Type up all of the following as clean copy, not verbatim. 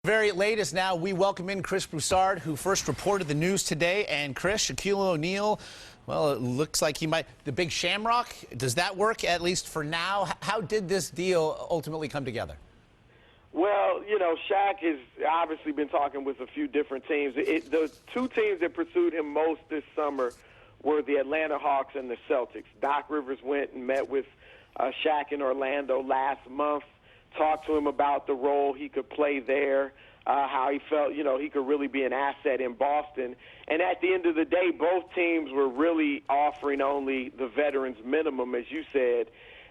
Very latest now, we welcome in Chris Broussard, who first reported the news today. And Chris, Shaquille O'Neal, well, it looks like he might, the big shamrock, does that work at least for now? How did this deal ultimately come together? Well, you know, Shaq has obviously been talking with a few different teams. The two teams that pursued him most this summer were the Atlanta Hawks and the Celtics. Doc Rivers went and met with Shaq in Orlando last month, talked to him about the role he could play there, how he felt, you know, he could really be an asset in Boston. And at the end of the day, both teams were really offering only the veterans minimum, as you said.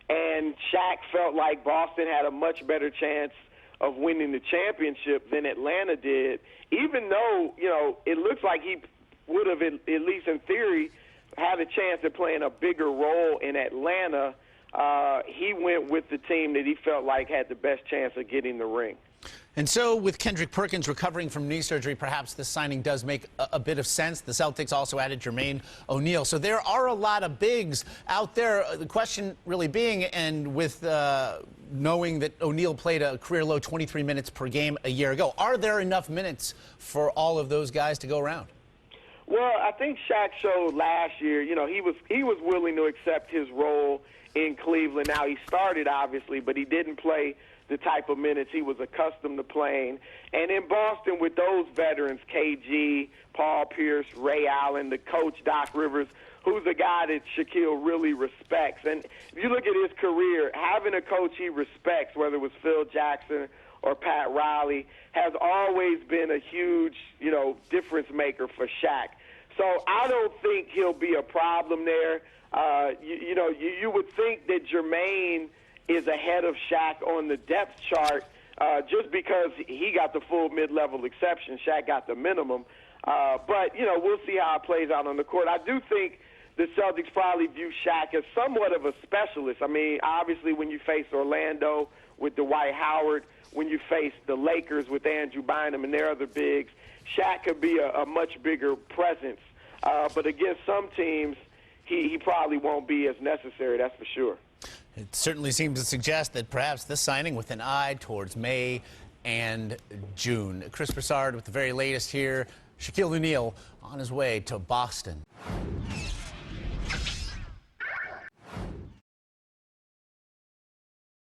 And Shaq felt like Boston had a much better chance of winning the championship than Atlanta did, even though, you know, it looks like he would have, at least in theory, had a chance of playing a bigger role in Atlanta. He went with the team that he felt like had the best chance of getting the ring. And so with Kendrick Perkins recovering from knee surgery, perhaps this signing does make a bit of sense. The Celtics also added Jermaine O'Neal. So there are a lot of bigs out there. The question really being, and with knowing that O'Neal played a career-low 23 minutes per game a year ago, are there enough minutes for all of those guys to go around? Well, I think Shaq showed last year, you know, he was willing to accept his role in Cleveland. Now, he started, obviously, but he didn't play the type of minutes he was accustomed to playing. And in Boston, with those veterans, KG, Paul Pierce, Ray Allen, the coach, Doc Rivers, who's a guy that Shaquille really respects. And if you look at his career, having a coach he respects, whether it was Phil Jackson or Pat Riley, has always been a huge, you know, difference maker for Shaq. So I don't think he'll be a problem there. You would think that Jermaine is ahead of Shaq on the depth chart just because he got the full mid-level exception. Shaq got the minimum. But, you know, we'll see how it plays out on the court. I do think the Celtics probably view Shaq as somewhat of a specialist. I mean, obviously when you face Orlando with Dwight Howard, when you face the Lakers with Andrew Bynum and their other bigs, Shaq could be a much bigger presence. But against some teams, he probably won't be as necessary, that's for sure. It certainly seems to suggest that perhaps this signing with an eye towards May and June. Chris Broussard with the very latest here. Shaquille O'Neal on his way to Boston.